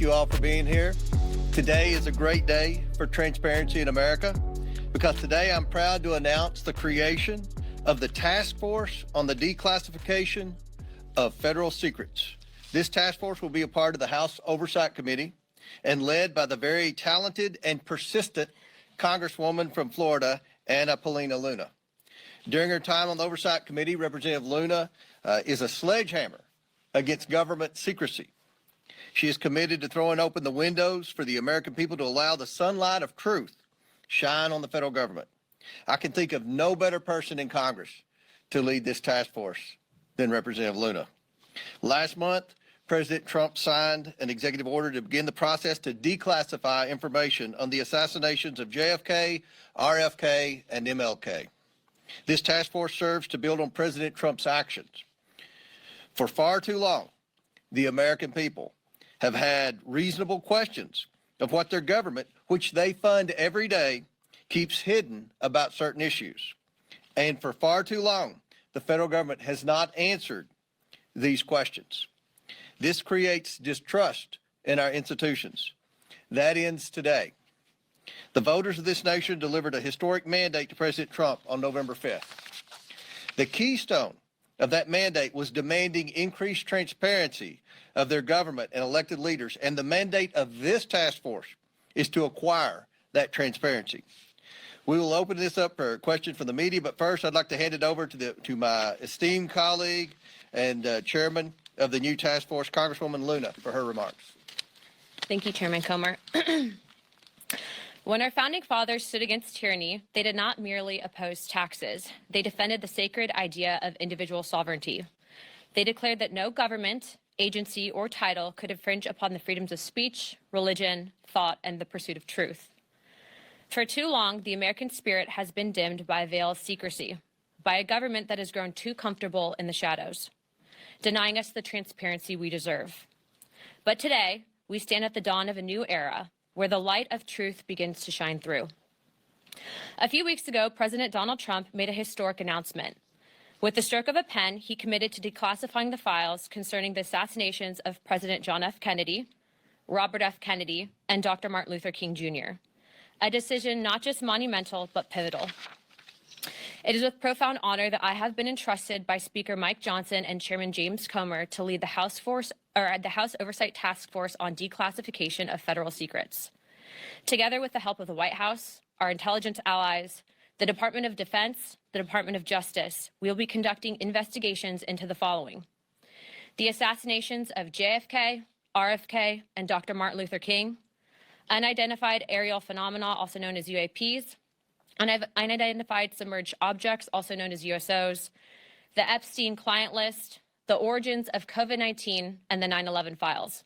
you all for being here. Today is a great day for transparency in America because today I'm proud to announce the creation of the Task Force on the Declassification of Federal Secrets. This task force will be a part of the House Oversight Committee and led by the very talented and persistent Congresswoman from Florida, Paulina Luna. During her time on the Oversight Committee, Representative Luna is a sledgehammer against government secrecy. She is committed to throwing open the windows for the American people to allow the sunlight of truth shine on the federal government. I can think of no better person in Congress to lead this task force than Representative Luna. Last month, President Trump signed an executive order to begin the process to declassify information on the assassinations of JFK, RFK, and MLK. This task force serves to build on President Trump's actions. For far too long, the American people have had reasonable questions of what their government, which they fund every day, keeps hidden about certain issues. And for far too long, the federal government has not answered these questions. This creates distrust in our institutions. That ends today. The voters of this nation delivered a historic mandate to President Trump on November 5th. The keystone of that mandate was demanding increased transparency of their government and elected leaders, and the mandate of this task force is to acquire that transparency. We will open this up for questions from the media, but first I'd like to hand it over to my esteemed colleague and chairman of the new task force, Congresswoman Luna, for her remarks. Thank you, Chairman Comer. When our founding fathers stood against tyranny, they did not merely oppose taxes. They defended the sacred idea of individual sovereignty. They declared that no government, agency, or title could infringe upon the freedoms of speech, religion, thought, and the pursuit of truth. For too long, the American spirit has been dimmed by a veil of secrecy, by a government that has grown too comfortable in the shadows, denying us the transparency we deserve. But today, we stand at the dawn of a new era where the light of truth begins to shine through. A few weeks ago, President Donald Trump made a historic announcement. With the stroke of a pen, he committed to declassifying the files concerning the assassinations of President John F. Kennedy, Robert F. Kennedy, and Dr. Martin Luther King Jr., a decision not just monumental, but pivotal. It is with profound honor that I have been entrusted by Speaker Mike Johnson and Chairman James Comer to lead the House Oversight Task Force on Declassification of Federal Secrets. Together with the help of the White House, our intelligence allies, the Department of Defense, the Department of Justice, we will be conducting investigations into the following: the assassinations of JFK, RFK, and Dr. Martin Luther King, unidentified aerial phenomena, also known as UAPs, unidentified submerged objects, also known as USOs, the Epstein client list, the origins of COVID-19, and the 9/11 files.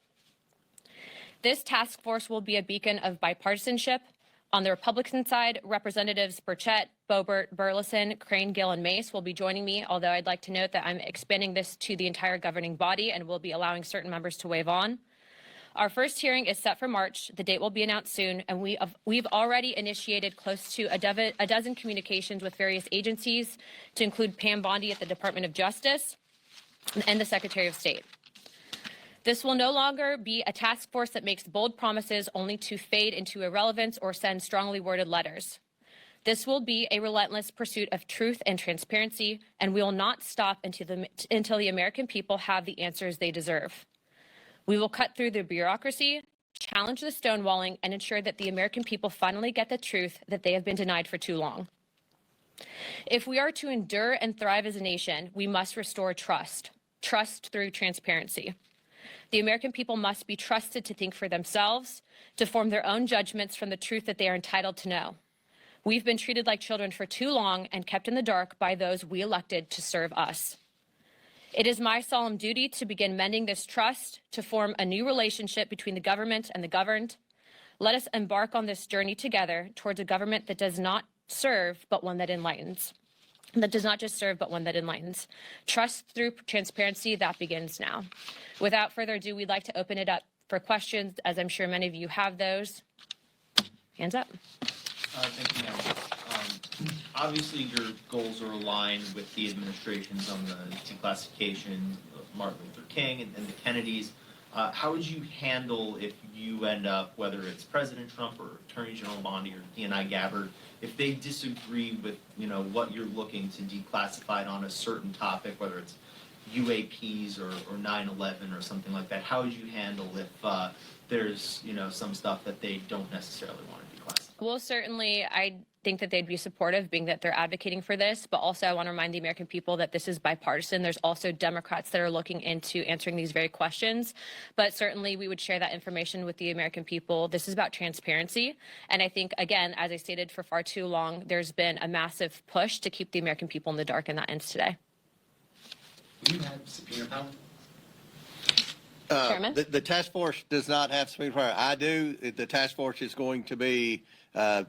This task force will be a beacon of bipartisanship. On the Republican side, Representatives Burchett, Boebert, Burleson, Crane, Gill, and Mace will be joining me, although I'd like to note that I'm expanding this to the entire governing body and will be allowing certain members to waive on. Our first hearing is set for March. The date will be announced soon, and we've already initiated close to a dozen communications with various agencies, to include Pam Bondi at the Department of Justice and the Secretary of State. This will no longer be a task force that makes bold promises only to fade into irrelevance or send strongly worded letters. This will be a relentless pursuit of truth and transparency, and we will not stop until the American people have the answers they deserve. We will cut through the bureaucracy, challenge the stonewalling, and ensure that the American people finally get the truth that they have been denied for too long. If we are to endure and thrive as a nation, we must restore trust through transparency. The American people must be trusted to think for themselves, to form their own judgments from the truth that they are entitled to know. We've been treated like children for too long and kept in the dark by those we elected to serve us. It is my solemn duty to begin mending this trust, to form a new relationship between the government and the governed. Let us embark on this journey together towards a government that does not serve, but one that enlightens. That does not just serve, but one that enlightens. Trust through transparency, that begins now. Without further ado, we'd like to open it up for questions, as I'm sure many of you have those. Hands up. Thank you, Madam. Obviously, your goals are aligned with the administration's on the declassification of Martin Luther King and the Kennedys. How would you handle if you end up, whether it's President Trump or Attorney General Bondi or DNI Gabbard, if they disagree with, what you're looking to declassify on a certain topic, whether it's UAPs or 9/11 or something like that? How would you handle if there's, some stuff that they don't necessarily want to declassify? Well, certainly, I think that they'd be supportive, being that they're advocating for this. But also, I want to remind the American people that this is bipartisan. There's also Democrats that are looking into answering these very questions. But certainly, we would share that information with the American people. This is about transparency. And I think, again, as I stated for far too long, there's been a massive push to keep the American people in the dark, and that ends today. Do you have subpoena power? Chairman? The task force does not have subpoena power. I do. The task force is going to be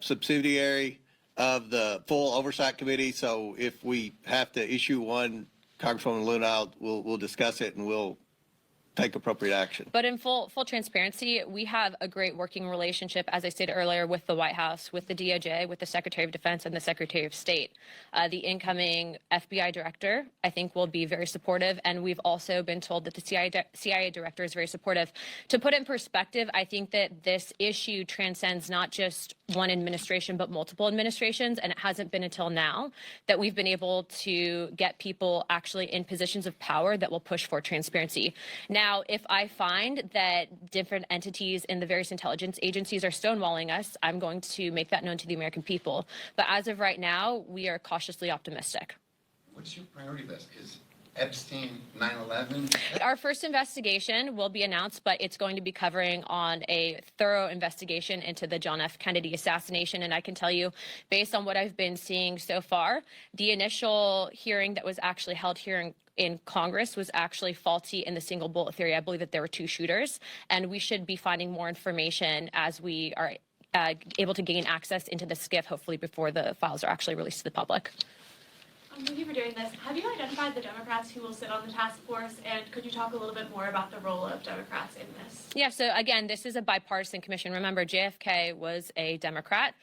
subsidiary of the full oversight committee. So if we have to issue one, Congresswoman Luna, we'll discuss it and we'll take appropriate action. But in full transparency, we have a great working relationship, as I stated earlier, with the White House, with the DOJ, with the Secretary of Defense, and the Secretary of State. The incoming FBI director, I think, will be very supportive, and we've also been told that the CIA director is very supportive. To put it in perspective, I think that this issue transcends not just one administration, but multiple administrations, and it hasn't been until now that we've been able to get people actually in positions of power that will push for transparency. Now, if I find that different entities in the various intelligence agencies are stonewalling us, I'm going to make that known to the American people. But as of right now, we are cautiously optimistic. What's your priority list? Is Epstein 9/11? Our first investigation will be announced, but it's going to be covering on a thorough investigation into the John F. Kennedy assassination. And I can tell you, based on what I've been seeing so far, the initial hearing that was actually held here in Congress was actually faulty in the single bullet theory. I believe that there were two shooters, and we should be finding more information as we are able to gain access into the SCIF, hopefully before the files are actually released to the public. Thank you for doing this. Have you identified the Democrats who will sit on the task force, and could you talk a little bit more about the role of Democrats in this? Yeah, so again, this is a bipartisan commission. Remember, JFK was a Democrat,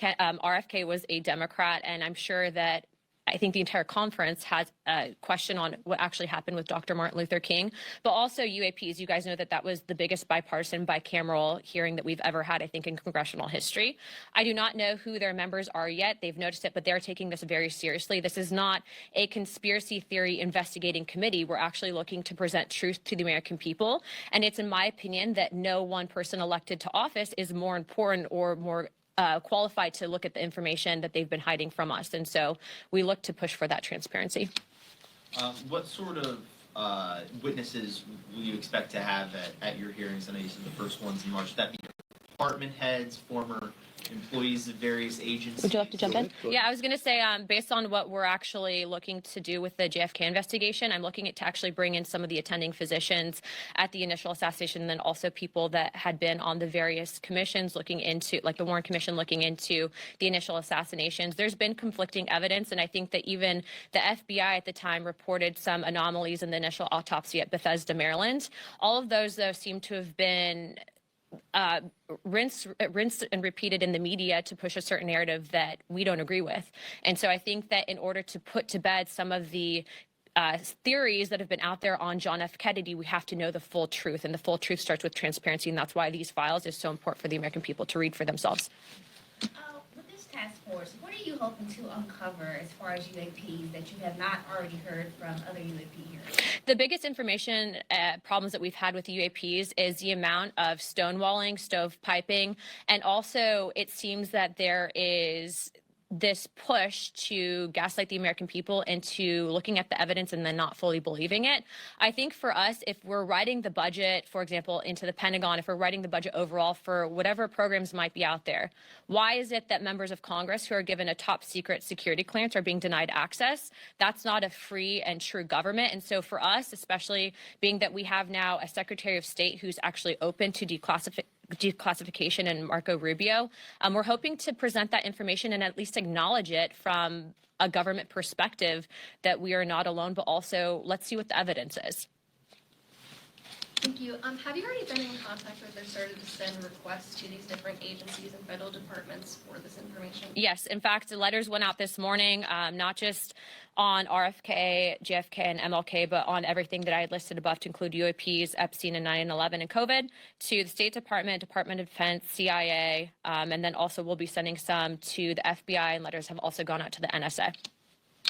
RFK was a Democrat, and I'm sure that I think the entire conference has a question on what actually happened with Dr. Martin Luther King, but also UAPs. You guys know that that was the biggest bipartisan bicameral hearing that we've ever had, I think, in congressional history. I do not know who their members are yet. They've noticed it, but they're taking this very seriously. This is not a conspiracy theory investigating committee. We're actually looking to present truth to the American people. And it's in my opinion that no one person elected to office is more important or more qualified to look at the information that they've been hiding from us. And so we look to push for that transparency. What sort of witnesses will you expect to have at your hearings? I know you said the first one's in March. Would that be department heads, former employees of various agencies? Would you like to jump in? Yeah, I was going to say, based on what we're actually looking to do with the JFK investigation, I'm looking to actually bring in some of the attending physicians at the initial assassination, and then also people that had been on the various commissions looking into, like the Warren Commission looking into the initial assassinations. There's been conflicting evidence, and I think that even the FBI at the time reported some anomalies in the initial autopsy at Bethesda, Maryland. All of those, though, seem to have been rinsed and repeated in the media to push a certain narrative that we don't agree with. And so I think that in order to put to bed some of the theories that have been out there on John F. Kennedy, we have to know the full truth, and the full truth starts with transparency, and that's why these files is so important for the American people to read for themselves. With this task force, what are you hoping to uncover as far as UAPs that you have not already heard from other UAP hearings? The biggest information problems that we've had with UAPs is the amount of stonewalling, stovepiping, and also it seems that there is this push to gaslight the American people into looking at the evidence and then not fully believing it. I think for us, if we're writing the budget, for example, into the Pentagon, if we're writing the budget overall for whatever programs might be out there, why is it that members of Congress who are given a top secret security clearance are being denied access? That's not a free and true government. And so for us, especially being that we have now a Secretary of State who's actually open to declassification and Marco Rubio, we're hoping to present that information and at least acknowledge it from a government perspective that we are not alone, but also let's see what the evidence is. Thank you. Have you already been in contact with or started to send requests to these different agencies and federal departments for this information? Yes, in fact, the letters went out this morning, not just on RFK, JFK, and MLK, but on everything that I had listed above to include UAPs, Epstein, and 9/11 and COVID, to the State Department, Department of Defense, CIA, and then also we'll be sending some to the FBI, and letters have also gone out to the NSA.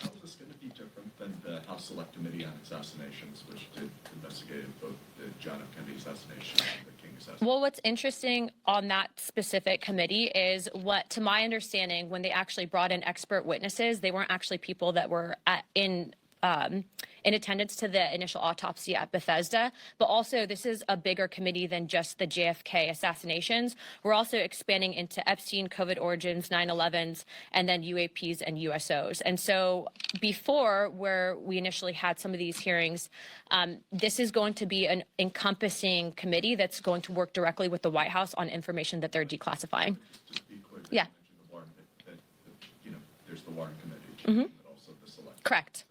How is this going to be different than the House Select Committee on Assassinations, which did investigate both the John F. Kennedy assassination and the King assassination? Well, what's interesting on that specific committee is what, to my understanding, when they actually brought in expert witnesses, they weren't actually people that were in attendance to the initial autopsy at Bethesda. But also, this is a bigger committee than just the JFK assassinations. We're also expanding into Epstein, COVID origins, 9/11s, and then UAPs and USOs. And so before, where we initially had some of these hearings, this is going to be an encompassing committee that's going to work directly with the White House on information that they're declassifying. Just be clear, Yeah. you mentioned the Warren, there's the Warren Committee, but also the Select. Correct.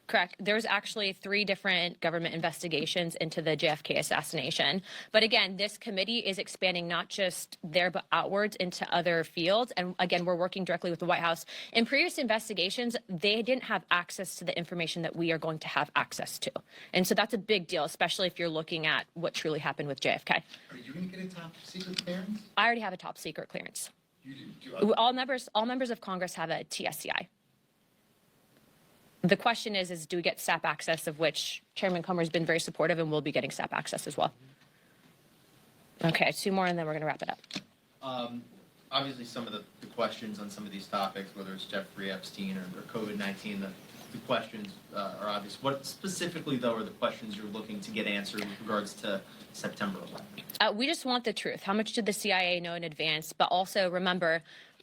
Correct. There's actually 3 different government investigations into the JFK assassination. But again, this committee is expanding not just there, but outwards into other fields. And again, we're working directly with the White House. In previous investigations, they didn't have access to the information that we are going to have access to. And so that's a big deal, especially if you're looking at what truly happened with JFK. Are you going to get a top secret clearance? I already have a top secret clearance. You do. All members of Congress have a TSCI. The question is do we get SAP access, of which Chairman Comer has been very supportive, and we'll be getting SAP access as well. Okay, 2 more, and then we're going to wrap it up. Obviously, some of the questions on some of these topics, whether it's Jeffrey Epstein or COVID-19, the questions are obvious. What specifically, though, are the questions you're looking to get answered with regards to September 11th? We just want the truth. How much did the CIA know in advance? But also remember,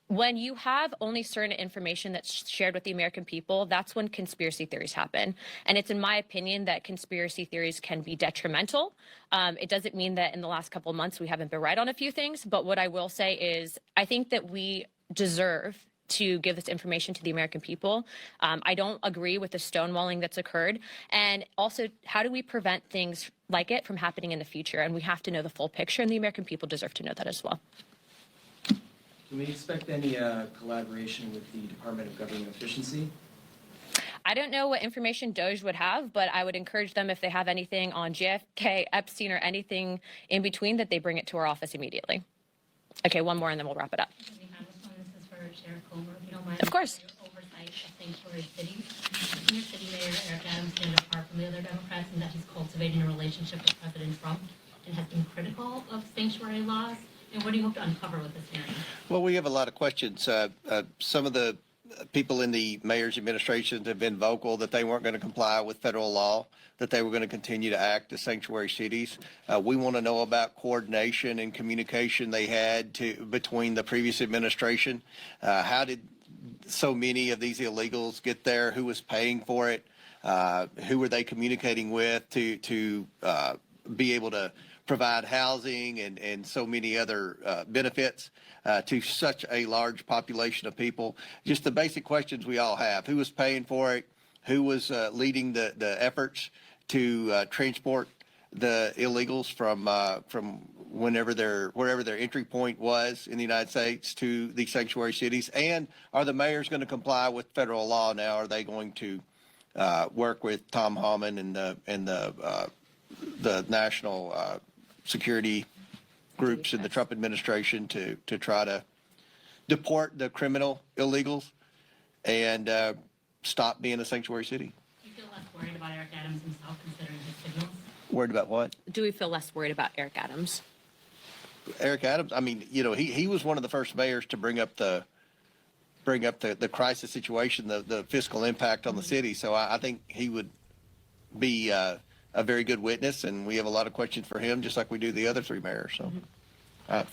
when you have only certain information that's shared with the American people, that's when conspiracy theories happen. And it's in my opinion that conspiracy theories can be detrimental. It doesn't mean that in the last couple of months we haven't been right on a few things. But what I will say is I think that we deserve to give this information to the American people. I don't agree with the stonewalling that's occurred. And also, how do we prevent things like it from happening in the future? And we have to know the full picture, and the American people deserve to know that as well. Can we expect any collaboration with the Department of Government Efficiency? I don't know what information DOJ would have, but I would encourage them, if they have anything on JFK, Epstein, or anything in between, that they bring it to our office immediately. Okay, 1 more, and then we'll wrap it up. This is for Sheriff Comer, if you don't mind. Of course. Your oversight of sanctuary cities. Senior City Mayor Eric Adams stands apart from the other Democrats in that he's cultivating a relationship with President Trump and has been critical of sanctuary laws. And what do you hope to uncover with this hearing? Well, we have a lot of questions. Some of the people in the mayor's administration have been vocal that they weren't going to comply with federal law, that they were going to continue to act as sanctuary cities. We want to know about coordination and communication they had between the previous administration. How did so many of these illegals get there? Who was paying for it? Who were they communicating with to be able to provide housing and so many other benefits to such a large population of people? Just the basic questions we all have. Who was paying for it? Who was leading the efforts to transport the illegals from wherever their entry point was in the United States to the sanctuary cities? And are the mayors going to comply with federal law now? Are they going to work with Tom Homan and the national security groups in the Trump administration to try to deport the criminal illegals and stop being a sanctuary city? Do you feel less worried about Eric Adams himself, considering his signals? Worried about what? Do we feel less worried about Eric Adams? Eric Adams, I mean, he was one of the first mayors to bring up the crisis situation, the fiscal impact on the city. So I think he would be a very good witness, and we have a lot of questions for him, just like we do the other 3 mayors. So, All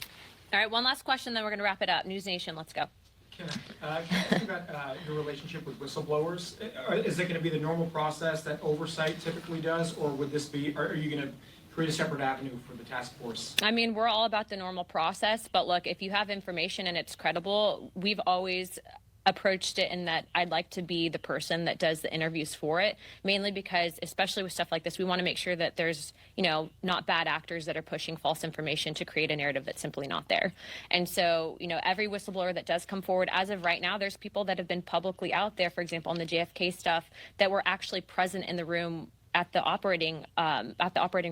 right, 1 last question, then we're going to wrap it up. News Nation, let's go. Can I ask you about your relationship with whistleblowers? Is it going to be the normal process that oversight typically does, or would this be? Are you going to create a separate avenue for the task force? I mean, we're all about the normal process, but look, if you have information and it's credible, we've always approached it in that I'd like to be the person that does the interviews for it, mainly because, especially with stuff like this, we want to make sure that there's, not bad actors that are pushing false information to create a narrative that's simply not there. And so, every whistleblower that does come forward, as of right now, there's people that have been publicly out there, for example, on the JFK stuff, that were actually present in the room at the operating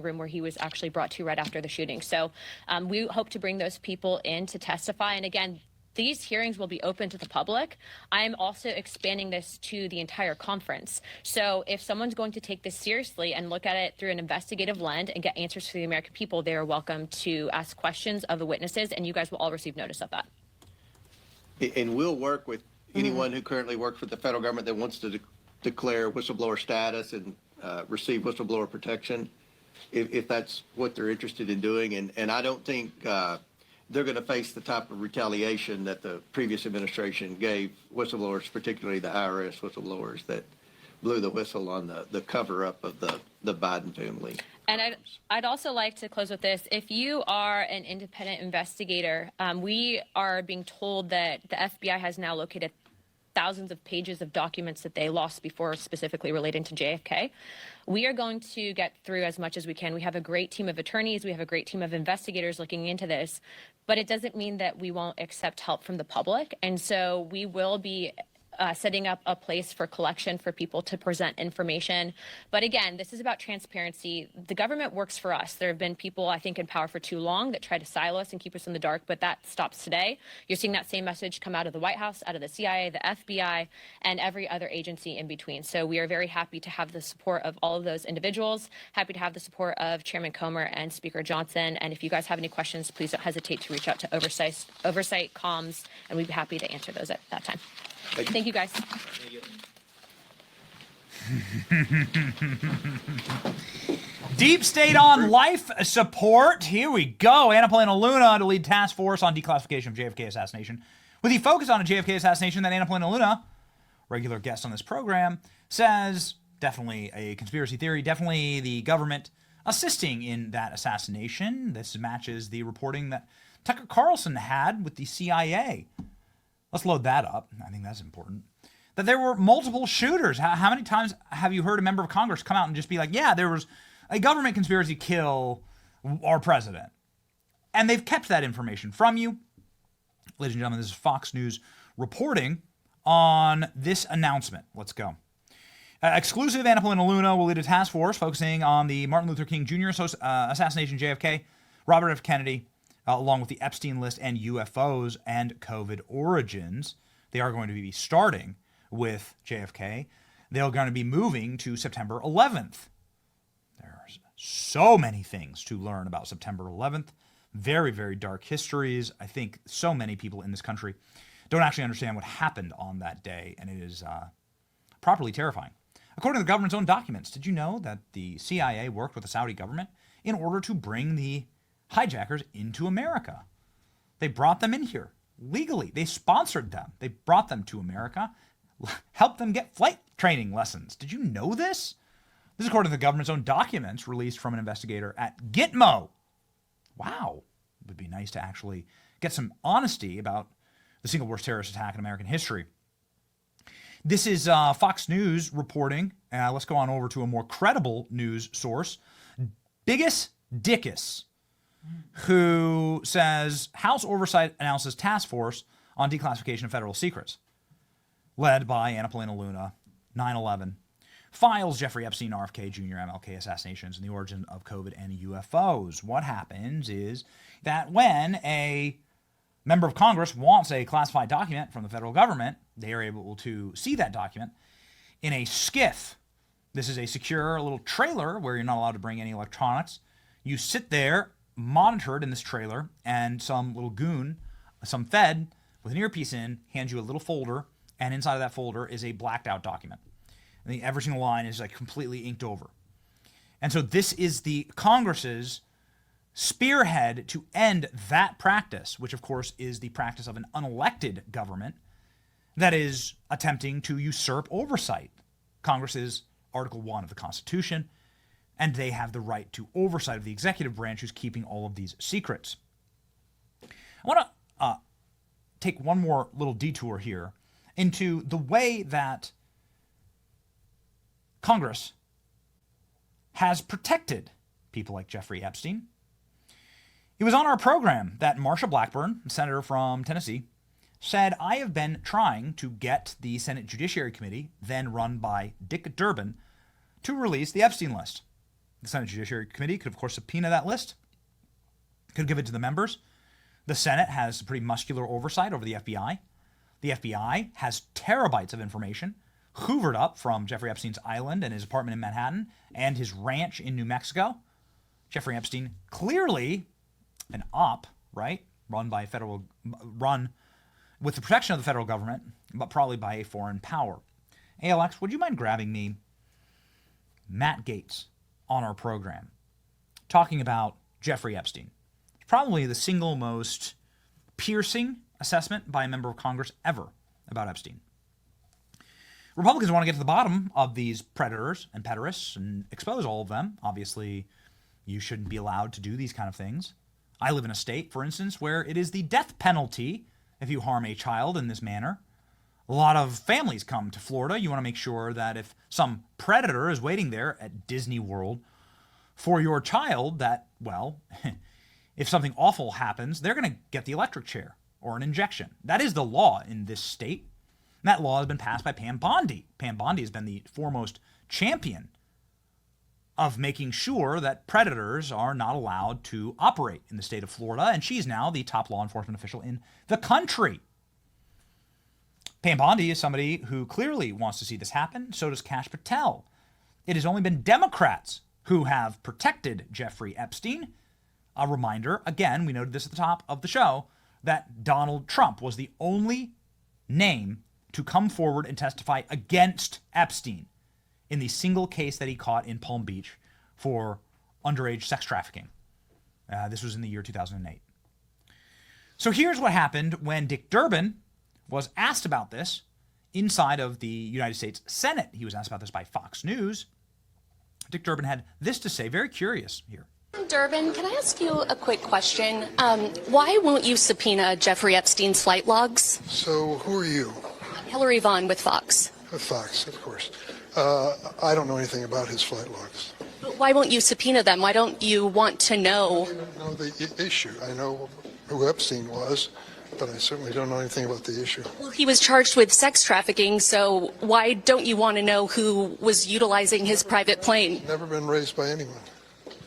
room where he was actually brought to right after the shooting. So we hope to bring those people in to testify. And again, these hearings will be open to the public. I'm also expanding this to the entire conference. So if someone's going to take this seriously and look at it through an investigative lens and get answers for the American people, they are welcome to ask questions of the witnesses, and you guys will all receive notice of that. And we'll work with anyone who currently works for the federal government that wants to declare whistleblower status and receive whistleblower protection, if that's what they're interested in doing. And I don't think they're going to face the type of retaliation that the previous administration gave whistleblowers, particularly the IRS whistleblowers that blew the whistle on the cover-up of the Biden family. And I'd also like to close with this. If you are an independent investigator, we are being told that the FBI has now located thousands of pages of documents that they lost before, specifically relating to JFK. We are going to get through as much as we can. We have a great team of attorneys. We have a great team of investigators looking into this, but it doesn't mean that we won't accept help from the public. And so we will be setting up a place for collection for people to present information. But again, this is about transparency. The government works for us. There have been people, I think, in power for too long that try to silo us and keep us in the dark, but that stops today. You're seeing that same message come out of the White House, out of the CIA, the FBI, and every other agency in between. So we are very happy to have the support of all of those individuals, happy to have the support of Chairman Comer and Speaker Johnson. And if you guys have any questions, please don't hesitate to reach out to Oversight Comms, and we'd be happy to answer those at that time. Thank you, guys. Deep state on life support. Here we go. Anna Luna to lead task force on declassification of JFK assassination. With the focus on a JFK assassination, that Anna Luna, regular guest on this program, says definitely a conspiracy theory, definitely the government assisting in that assassination. This matches the reporting that Tucker Carlson had with the CIA. Let's load that up. I think that's important. That there were multiple shooters. How many times have you heard a member of Congress come out and just be like, yeah, there was a government conspiracy to kill our president? And they've kept that information from you. Ladies and gentlemen, this is Fox News reporting on this announcement. Let's go. Exclusive, Anna Luna will lead a task force focusing on the Martin Luther King Jr. assassination, JFK, Robert F. Kennedy, along with the Epstein list and UFOs and COVID origins. They are going to be starting with JFK. They're going to be moving to September 11th. There's so many things to learn about September 11th. Very, very dark histories. I think so many people in this country don't actually understand what happened on that day, and it is properly terrifying. According to the government's own documents, did you know that the CIA worked with the Saudi government in order to bring the hijackers into America? They brought them in here legally. They sponsored them. They brought them to America, helped them get flight training lessons. Did you know this? This is according to the government's own documents released from an investigator at Gitmo. Wow. It would be nice to actually get some honesty about the single worst terrorist attack in American history. This is Fox News reporting. Let's go on over to a more credible news source. Biggest Dickus, who says House Oversight announces task force on declassification of federal secrets, led by Anna Luna, 9/11, files Jeffrey Epstein, RFK Jr., MLK assassinations, and the origin of COVID and UFOs. What happens is that when a member of Congress wants a classified document from the federal government, they are able to see that document in a SCIF. This is a secure little trailer where you're not allowed to bring any electronics. You sit there, monitored in this trailer, and some little goon, some Fed, with an earpiece in, hands you a little folder, and inside of that folder is a blacked out document. And every single line is like completely inked over. And so this is the Congress's spearhead to end that practice, which of course is the practice of an unelected government that is attempting to usurp oversight. Congress is Article 1 of the Constitution, and they have the right to oversight of the executive branch who's keeping all of these secrets. I want to take one more little detour here into the way that Congress has protected people like Jeffrey Epstein. It was on our program that Marsha Blackburn, a senator from Tennessee, said, I have been trying to get the Senate Judiciary Committee, then run by Dick Durbin, to release the Epstein list. The Senate Judiciary Committee could, of course, subpoena that list, could give it to the members. The Senate has pretty muscular oversight over the FBI. The FBI has terabytes of information hoovered up from Jeffrey Epstein's island and his apartment in Manhattan and his ranch in New Mexico. Jeffrey Epstein, clearly an op, right? Run with the protection of the federal government, but probably by a foreign power. ALX, would you mind grabbing me Matt Gaetz on our program talking about Jeffrey Epstein? It's probably the single most piercing assessment by a member of Congress ever about Epstein. Republicans want to get to the bottom of these predators and pederasts and expose all of them. Obviously, you shouldn't be allowed to do these kind of things. I live in a state, for instance, where it is the death penalty if you harm a child in this manner. A lot of families come to Florida. You want to make sure that if some predator is waiting there at Disney World for your child, that, well, if something awful happens, they're going to get the electric chair or an injection. That is the law in this state. And that law has been passed by Pam Bondi. Pam Bondi has been the foremost champion of making sure that predators are not allowed to operate in the state of Florida, and she's now the top law enforcement official in the country. Pam Bondi is somebody who clearly wants to see this happen. So does Kash Patel. It has only been Democrats who have protected Jeffrey Epstein. A reminder, again, we noted this at the top of the show, that Donald Trump was the only name to come forward and testify against Epstein in the single case that he caught in Palm Beach for underage sex trafficking. This was in the year 2008. So here's what happened when Dick Durbin was asked about this inside of the United States Senate. He was asked about this by Fox News. Dick Durbin had this to say, very curious here. Durbin, can I ask you a quick question? Why won't you subpoena Jeffrey Epstein's flight logs? So who are you? Hillary Vaughn with Fox. With Fox, of course. I don't know anything about his flight logs. But why won't you subpoena them? Why don't you want to know? I don't know the issue. I know who Epstein was, but I certainly don't know anything about the issue. Well, he was charged with sex trafficking, so why don't you want to know who was utilizing his private plane? Never been raised by anyone.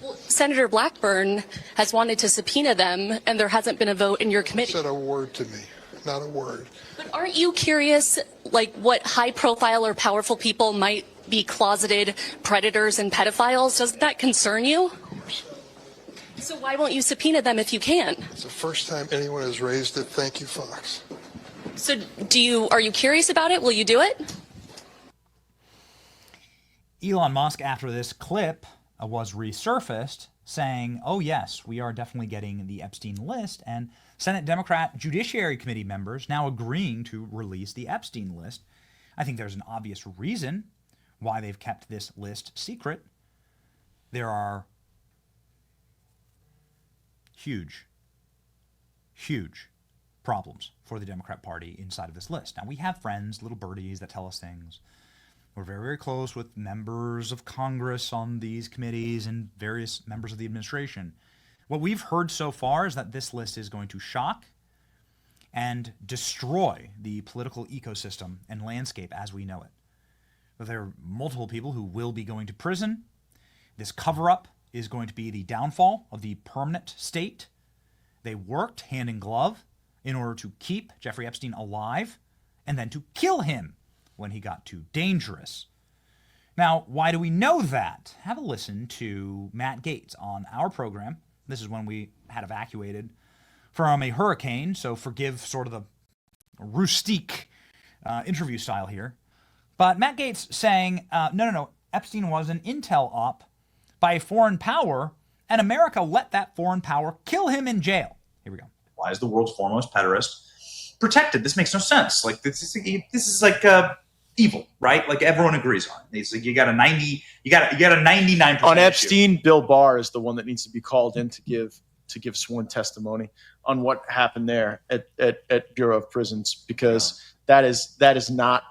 Well, Senator Blackburn has wanted to subpoena them, and there hasn't been a vote in your committee. Said a word to me, not a word. But aren't you curious, like, what high-profile or powerful people might be closeted predators and pedophiles? Doesn't that concern you? Of course. So why won't you subpoena them if you can? It's the first time anyone has raised it. Thank you, Fox. So are you curious about it? Will you do it? Elon Musk, after this clip was resurfaced, saying, oh yes, we are definitely getting the Epstein list, and Senate Democrat Judiciary Committee members now agreeing to release the Epstein list. I think there's an obvious reason why they've kept this list secret. There are huge problems for the Democrat Party inside of this list. Now, we have friends, little birdies that tell us things. We're very, very close with members of Congress on these committees and various members of the administration. What we've heard so far is that this list is going to shock and destroy the political ecosystem and landscape as we know it. There are multiple people who will be going to prison. This cover-up is going to be the downfall of the permanent state. They worked hand in glove in order to keep Jeffrey Epstein alive and then to kill him when he got too dangerous. Now, why do we know that? Have a listen to Matt Gaetz on our program. This is when we had evacuated from a hurricane, so forgive sort of the rustique interview style here. But Matt Gaetz saying, no, Epstein was an intel op by a foreign power, and America let that foreign power kill him in jail. Here we go. Why is the world's foremost pederast protected? This makes no sense. Like this is like evil, right? Like everyone agrees on. It's like you got a 99% on Epstein. Issue. Bill Barr is the one that needs to be called in to give sworn testimony on what happened there at Bureau of Prisons, because That is not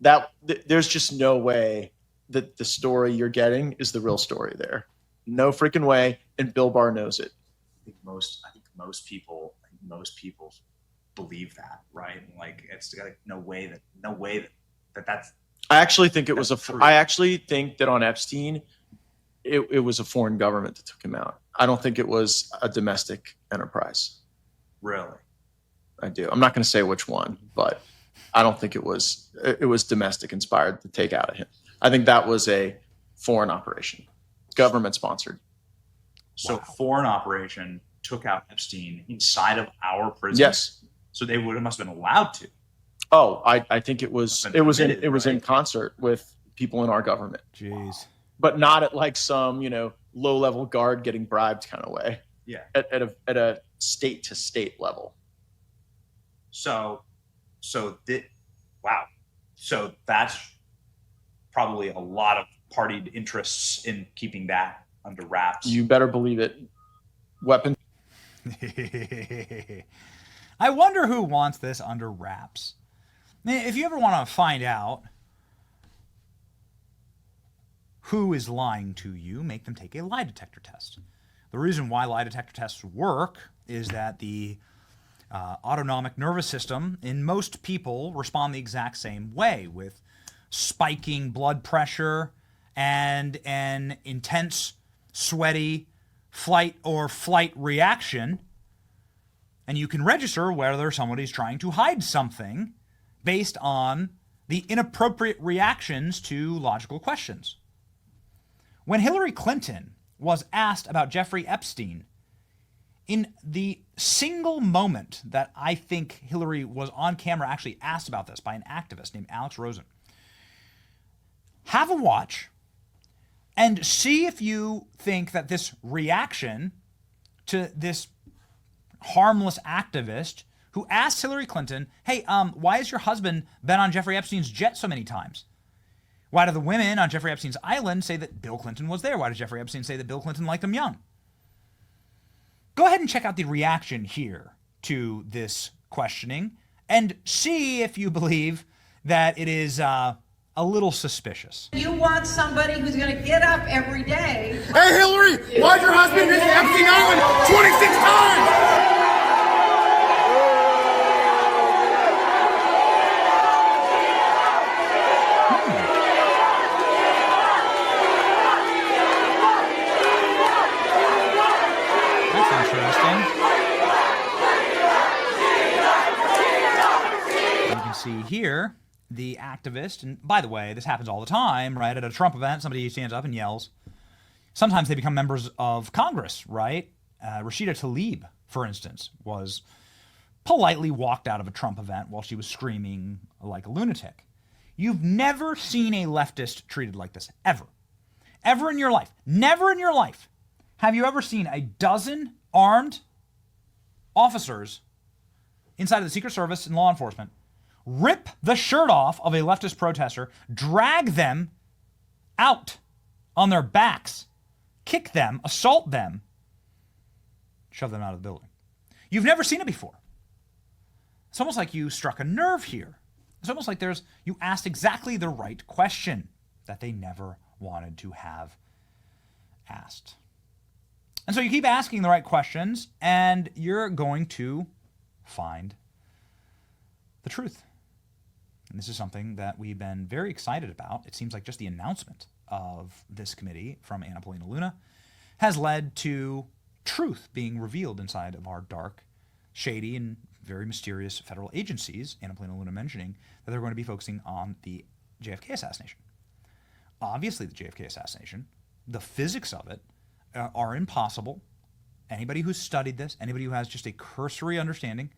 that. There's just no way that the story you're getting is the real story there. No freaking way, and Bill Barr knows it. I think most people believe that, right? Like it's like no way that that's. I actually think it was true. I actually think that on Epstein, it was a foreign government that took him out. I don't think it was a domestic enterprise. Really? I do. I'm not going to say which one, but I don't think it was domestic inspired to take out of him. I think that was a foreign operation, government sponsored. So foreign operation took out Epstein inside of our prison. Yes. So they must have been allowed to. Oh, I think it was in concert with people in our government. Jeez. But not at like some, low level guard getting bribed kind of way. Yeah. At a state to state level. So that's probably a lot of partied interests in keeping that under wraps. You better believe it. Weapon. I wonder who wants this under wraps. If you ever want to find out who is lying to you, make them take a lie detector test. The reason why lie detector tests work is that the autonomic nervous system in most people respond the exact same way, with spiking blood pressure and an intense, sweaty flight or flight reaction. And you can register whether somebody's trying to hide something based on the inappropriate reactions to logical questions. When Hillary Clinton was asked about Jeffrey Epstein, in the single moment that I think Hillary was on camera actually asked about this by an activist named Alex Rosen, have a watch and see if you think that this reaction to this harmless activist who asked Hillary Clinton, hey, why has your husband been on Jeffrey Epstein's jet so many times? Why do the women on Jeffrey Epstein's island say that Bill Clinton was there? Why does Jeffrey Epstein say that Bill Clinton liked him young? Go ahead and check out the reaction here to this questioning and see if you believe that it is a little suspicious. You want somebody who's going to get up every day. Hey, Hillary, why'd your husband visit Epstein Island 26 times? See here, the activist, and by the way, this happens all the time, right? At a Trump event, somebody stands up and yells. Sometimes they become members of Congress, right? Rashida Tlaib, for instance, was politely walked out of a Trump event while she was screaming like a lunatic. You've never seen a leftist treated like this, ever. Ever in your life. Never in your life have you ever seen a dozen armed officers inside of the Secret Service and law enforcement rip the shirt off of a leftist protester, drag them out on their backs, kick them, assault them, shove them out of the building. You've never seen it before. It's almost like you struck a nerve here. It's almost like you asked exactly the right question that they never wanted to have asked. And so you keep asking the right questions, and you're going to find the truth. And this is something that we've been very excited about. It seems like just the announcement of this committee from Anna Paulina Luna has led to truth being revealed inside of our dark, shady, and very mysterious federal agencies. Anna Paulina Luna mentioning that they're going to be focusing on the JFK assassination. Obviously, the JFK assassination, the physics of it, are impossible. Anybody who's studied this, anybody who has just a cursory understanding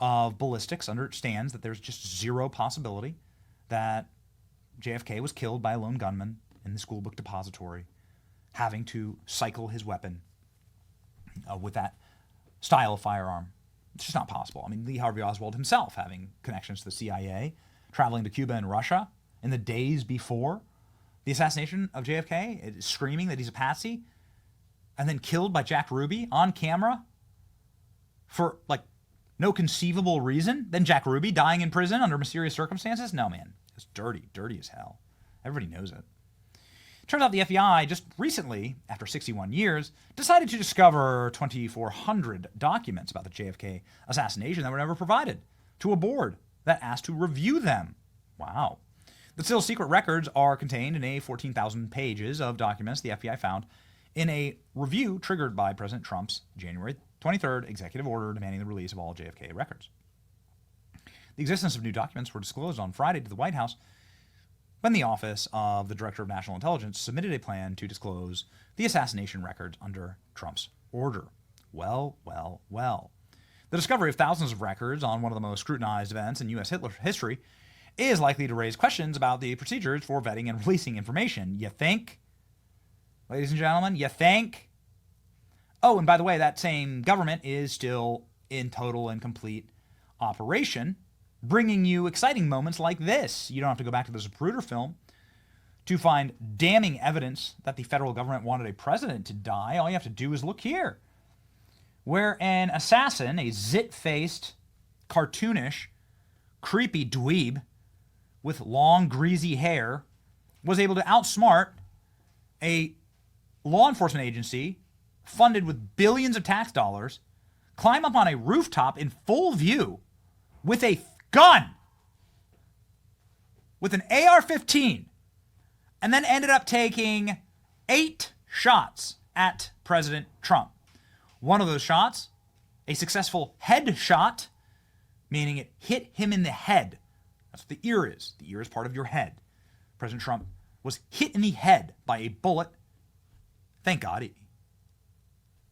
of ballistics understands that there's just zero possibility that JFK was killed by a lone gunman in the school book depository, having to cycle his weapon with that style of firearm. It's just not possible. I mean, Lee Harvey Oswald himself having connections to the CIA, traveling to Cuba and Russia in the days before the assassination of JFK, screaming that he's a patsy, and then killed by Jack Ruby on camera for like No conceivable reason? Then Jack Ruby dying in prison under mysterious circumstances? No, man. It's dirty. Dirty as hell. Everybody knows it. Turns out the FBI just recently, after 61 years, decided to discover 2,400 documents about the JFK assassination that were never provided to a board that asked to review them. Wow. The still secret records are contained in a 14,000 pages of documents the FBI found in a review triggered by President Trump's January 23rd executive order demanding the release of all JFK records. The existence of new documents were disclosed on Friday to the White House when the Office of the Director of National Intelligence submitted a plan to disclose the assassination records under Trump's order. Well, well, well. The discovery of thousands of records on one of the most scrutinized events in U.S. history is likely to raise questions about the procedures for vetting and releasing information. You think? Ladies and gentlemen, you think? Oh, and by the way, that same government is still in total and complete operation, bringing you exciting moments like this. You don't have to go back to the Zapruder film to find damning evidence that the federal government wanted a president to die. All you have to do is look here, where an assassin, a zit-faced, cartoonish, creepy dweeb with long, greasy hair, was able to outsmart a law enforcement agency funded with billions of tax dollars, climb up on a rooftop in full view with a gun, with an AR-15, and then ended up taking 8 shots at President Trump. One of those shots, a successful head shot, meaning it hit him in the head. That's what the ear is. The ear is part of your head. President Trump was hit in the head by a bullet. Thank God,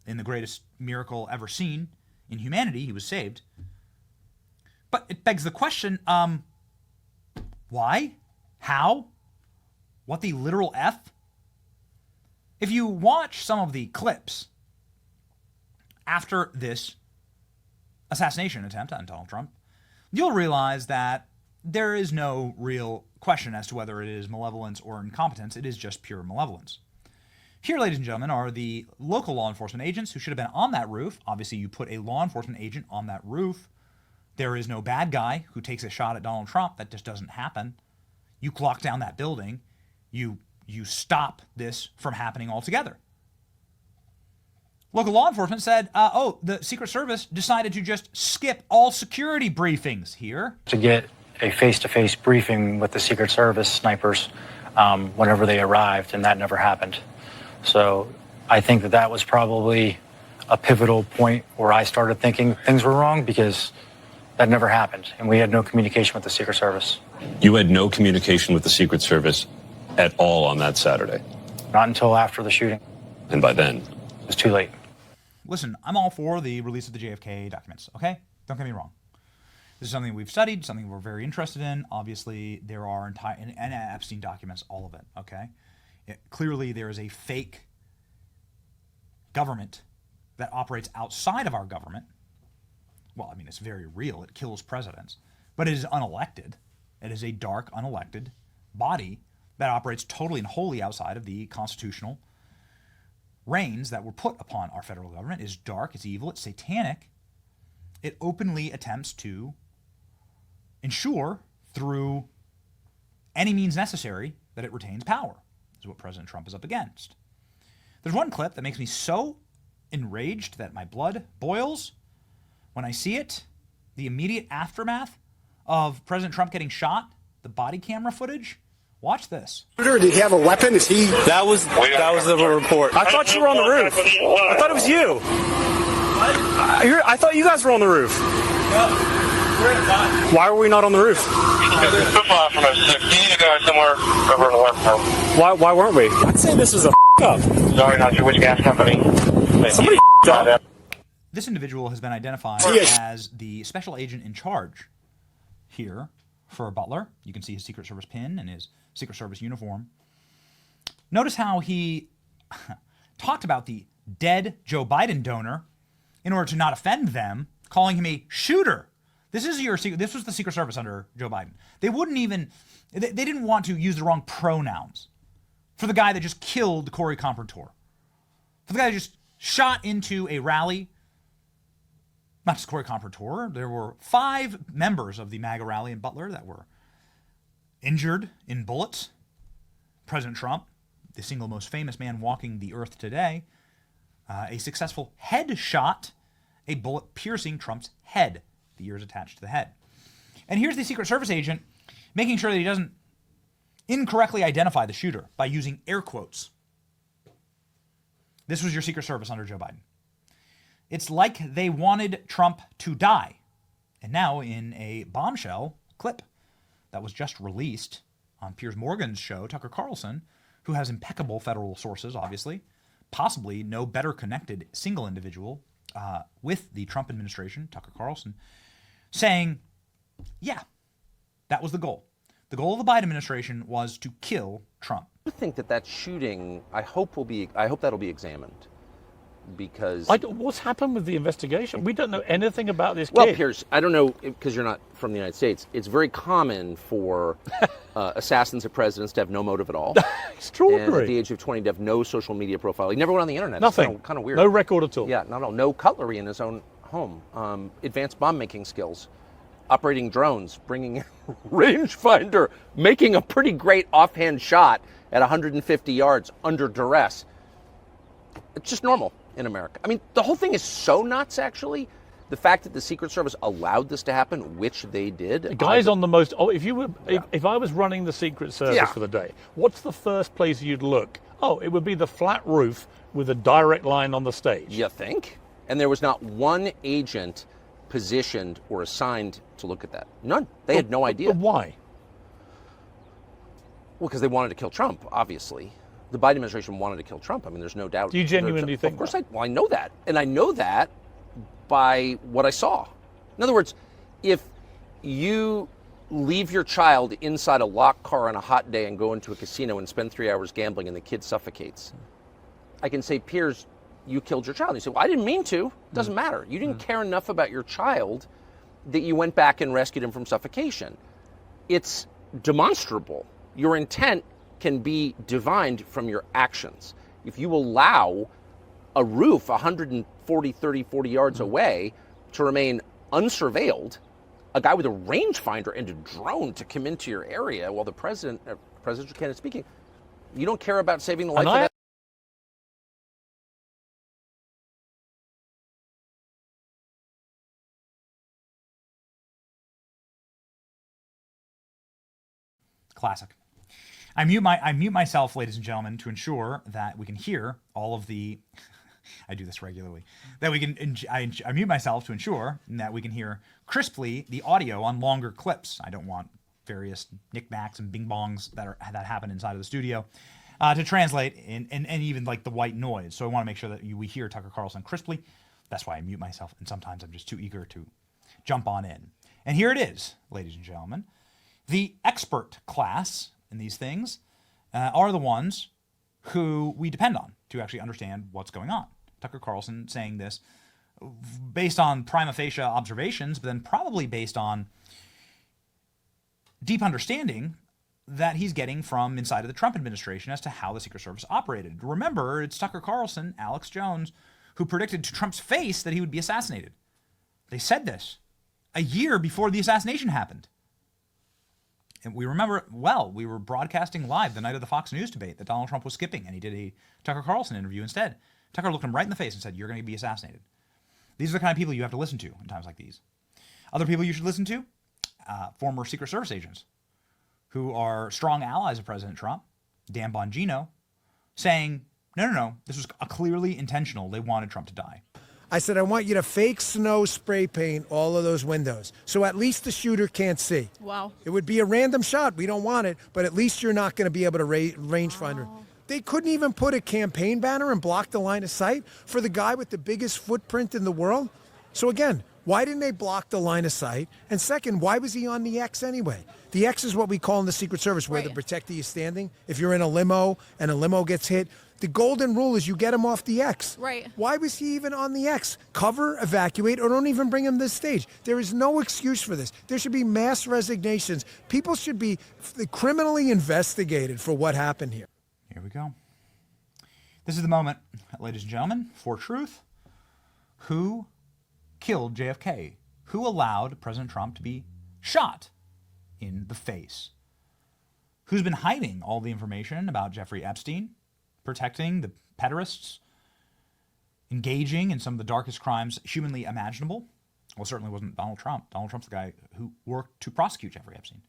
in the greatest miracle ever seen in humanity, he was saved. But it begs the question, why? How? What the literal F? If you watch some of the clips after this assassination attempt on Donald Trump, you'll realize that there is no real question as to whether it is malevolence or incompetence. It is just pure malevolence. Here, ladies and gentlemen, are the local law enforcement agents who should have been on that roof. Obviously, you put a law enforcement agent on that roof. There is no bad guy who takes a shot at Donald Trump. That just doesn't happen. You lock down that building. You stop this from happening altogether. Local law enforcement said, the Secret Service decided to just skip all security briefings here. To get a face-to-face briefing with the Secret Service snipers whenever they arrived, and that never happened. So I think that was probably a pivotal point where I started thinking things were wrong, because that never happened, and we had no communication with the Secret Service. You had no communication with the Secret Service at all on that Saturday? Not until after the shooting. And by then? It was too late. Listen, I'm all for the release of the JFK documents, okay? Don't get me wrong. This is something we've studied, something we're very interested in. Obviously, there are entire and Epstein documents, all of it, okay? Clearly, there is a fake government that operates outside of our government. Well, I mean, it's very real. It kills presidents. But it is unelected. It is a dark, unelected body that operates totally and wholly outside of the constitutional reins that were put upon our federal government. It is dark, it's evil, it's satanic. It openly attempts to ensure, through any means necessary, that it retains power. This is what President Trump is up against. There's one clip that makes me so enraged that my blood boils when I see it. The immediate aftermath of President Trump getting shot, the body camera footage. Watch this. Did he have a weapon? Is he? That was the report. I thought you were on the roof. I thought it was you. I thought you guys were on the roof. Why were we not on the roof? Why weren't we? I'd say this is a up. Sorry, not sure which gas company. Somebody up. This individual has been identified as the special agent in charge here for Butler. You can see his Secret Service pin and his Secret Service uniform. Notice how he talked about the dead Joe Biden donor in order to not offend them, calling him a shooter. This was the Secret Service under Joe Biden. They didn't want to use the wrong pronouns for the guy that just killed Corey Compertor, for the guy that just shot into a rally not just Corey Comfortor, there were 5 members of the MAGA rally in Butler that were injured in bullets. President Trump, the single most famous man walking the earth today, a successful headshot, a bullet piercing Trump's head, the ears attached to the head. And here's the Secret Service agent making sure that he doesn't incorrectly identify the shooter by using air quotes. This was your Secret Service under Joe Biden. It's like they wanted Trump to die. And now in a bombshell clip that was just released on Piers Morgan's show, Tucker Carlson, who has impeccable federal sources, obviously, possibly no better connected single individual with the Trump administration, Tucker Carlson, saying, yeah, that was the goal. The goal of the Biden administration was to kill Trump. I think that shooting, I hope that'll be examined, because what's happened with the investigation? We don't know anything about this kid. Well, Piers, I don't know, because you're not from the United States. It's very common for assassins of presidents to have no motive at all. Extraordinary. And at the age of 20 to have no social media profile. He never went on the internet. Nothing. It's kind of weird. No record at all. Yeah, no cutlery in his own home. Advanced bomb making skills. Operating drones, bringing in rangefinder, making a pretty great offhand shot at 150 yards under duress. It's just normal in America. I mean, the whole thing is so nuts, actually. The fact that the Secret Service allowed this to happen, which they did. The guy's on the most. Oh, if I was running the Secret Service for the day, what's the first place you'd look? Oh, it would be the flat roof with a direct line on the stage. You think? And there was not one agent positioned or assigned to look at that. None. They had no idea. But why? Well, because they wanted to kill Trump, obviously. The Biden administration wanted to kill Trump. I mean, there's no doubt. Do you genuinely think Of course I know that. And I know that by what I saw. In other words, if you leave your child inside a locked car on a hot day and go into a casino and spend 3 hours gambling and the kid suffocates, I can say, Piers, you killed your child. And you say, well, I didn't mean to. It doesn't matter. You didn't care enough about your child that you went back and rescued him from suffocation. It's demonstrable. Your intent can be divined from your actions. If you allow a roof 40 yards away to remain unsurveilled, a guy with a rangefinder and a drone to come into your area while the presidential candidate is speaking, you don't care about saving the life of that. Classic. I mute myself, ladies and gentlemen, to ensure that we can hear all of the. I do this regularly. That we can. I mute myself to ensure that we can hear crisply the audio on longer clips. I don't want various knickknacks and bing bongs that happen inside of the studio to translate and even like the white noise. So I want to make sure that we hear Tucker Carlson crisply. That's why I mute myself, and sometimes I'm just too eager to jump on in. And here it is, ladies and gentlemen. The expert class in these things are the ones who we depend on to actually understand what's going on. Tucker Carlson saying this based on prima facie observations, but then probably based on deep understanding that he's getting from inside of the Trump administration as to how the Secret Service operated. Remember, it's Tucker Carlson, Alex Jones, who predicted to Trump's face that he would be assassinated. They said this a year before the assassination happened. And we remember it well. We were broadcasting live the night of the Fox News debate that Donald Trump was skipping, and he did a Tucker Carlson interview instead. Tucker looked him right in the face and said, you're going to be assassinated. These are the kind of people you have to listen to in times like these. Other people you should listen to, former Secret Service agents who are strong allies of President Trump, Dan Bongino, saying, no, this was clearly intentional. They wanted Trump to die. I said, I want you to fake snow spray paint all of those windows so at least the shooter can't see. Wow. It would be a random shot. We don't want it, but at least you're not going to be able to rangefinder. Wow. They couldn't even put a campaign banner and block the line of sight for the guy with the biggest footprint in the world. So again, why didn't they block the line of sight? And second, why was he on the X anyway? The X is what we call in the Secret Service where the protectee is standing. If you're in a limo and a limo gets hit, the golden rule is you get him off the X. Right. Why was he even on the X? Cover, evacuate, or don't even bring him to the stage. There is no excuse for this. There should be mass resignations. People should be criminally investigated for what happened here. Here we go. This is the moment, ladies and gentlemen, for truth. Who killed JFK? Who allowed President Trump to be shot in the face? Who's been hiding all the information about Jeffrey Epstein, protecting the pederasts, engaging in some of the darkest crimes humanly imaginable? Well, it certainly wasn't Donald Trump. Donald Trump's the guy who worked to prosecute Jeffrey Epstein.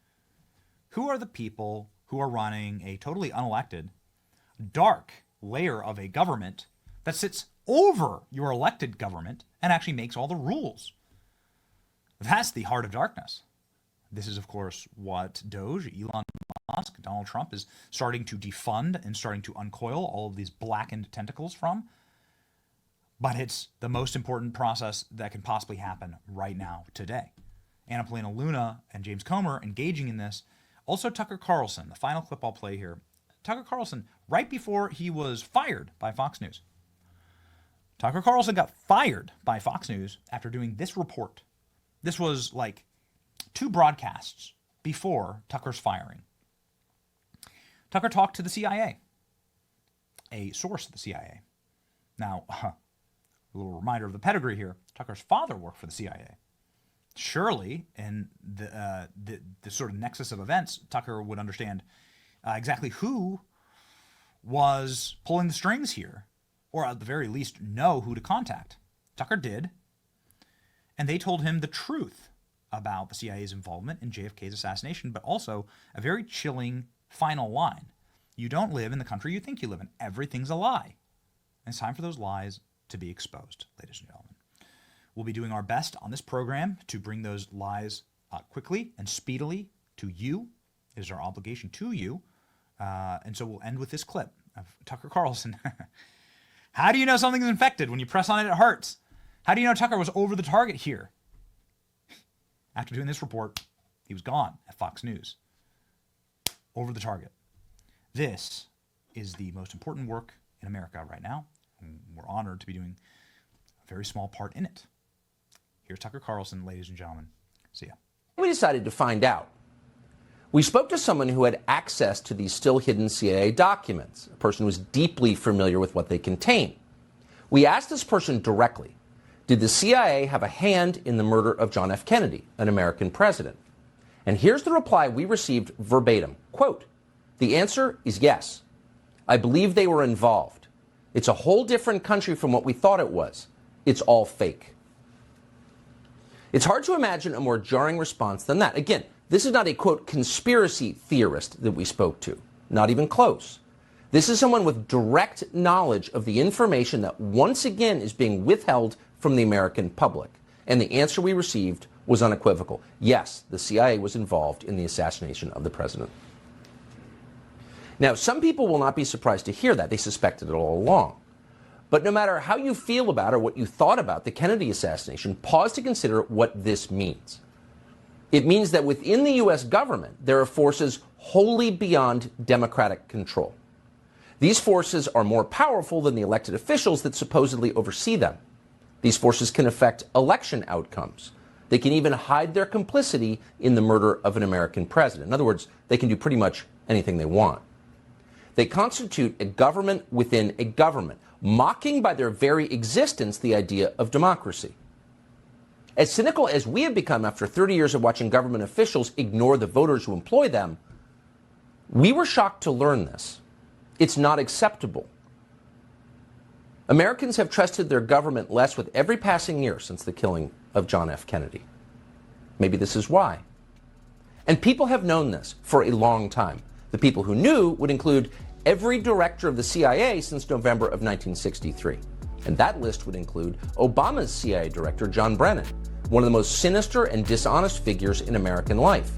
Who are the people who are running a totally unelected, dark layer of a government that sits over your elected government and actually makes all the rules? That's the heart of darkness. This is, of course, what Doge, Elon Musk, Donald Trump is starting to defund and starting to uncoil all of these blackened tentacles from. But it's the most important process that can possibly happen right now, today. Anna Paulina Luna and James Comer engaging in this. Also Tucker Carlson, the final clip I'll play here. Tucker Carlson, right before he was fired by Fox News. Tucker Carlson got fired by Fox News after doing this report. This was like 2 broadcasts before Tucker's firing. Tucker talked to the CIA, a source of the CIA. Now, a little reminder of the pedigree here. Tucker's father worked for the CIA. Surely, in the sort of nexus of events, Tucker would understand exactly who was pulling the strings here, or at the very least know who to contact. Tucker did, and they told him the truth about the CIA's involvement in JFK's assassination, but also a very chilling final line. You don't live in the country you think you live in. Everything's a lie. And it's time for those lies to be exposed, ladies and gentlemen. We'll be doing our best on this program to bring those lies quickly and speedily to you. It is our obligation to you. And so we'll end with this clip of Tucker Carlson. How do you know something's infected? When you press on it, it hurts. How do you know Tucker was over the target here? After doing this report, he was gone at Fox News. Over the target. This is the most important work in America right now. And we're honored to be doing a very small part in it. Here's Tucker Carlson, ladies and gentlemen. See ya. We decided to find out. We spoke to someone who had access to these still hidden CIA documents, a person who was deeply familiar with what they contain. We asked this person directly, did the CIA have a hand in the murder of John F. Kennedy, an American president? And here's the reply we received verbatim. Quote, the answer is yes. I believe they were involved. It's a whole different country from what we thought it was. It's all fake. It's hard to imagine a more jarring response than that. Again, this is not a, quote, conspiracy theorist that we spoke to. Not even close. This is someone with direct knowledge of the information that once again is being withheld from the American public. And the answer we received was unequivocal. Yes, the CIA was involved in the assassination of the president. Now, some people will not be surprised to hear that. They suspected it all along. But no matter how you feel about or what you thought about the Kennedy assassination, pause to consider what this means. It means that within the U.S. government, there are forces wholly beyond democratic control. These forces are more powerful than the elected officials that supposedly oversee them. These forces can affect election outcomes. They can even hide their complicity in the murder of an American president. In other words, they can do pretty much anything they want. They constitute a government within a government, mocking by their very existence the idea of democracy. As cynical as we have become after 30 years of watching government officials ignore the voters who employ them, we were shocked to learn this. It's not acceptable. Americans have trusted their government less with every passing year since the killing of John F. Kennedy. Maybe this is why. And people have known this for a long time. The people who knew would include every director of the CIA since November of 1963. And that list would include Obama's CIA director, John Brennan, one of the most sinister and dishonest figures in American life.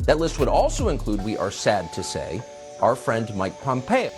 That list would also include, we are sad to say, our friend Mike Pompeo.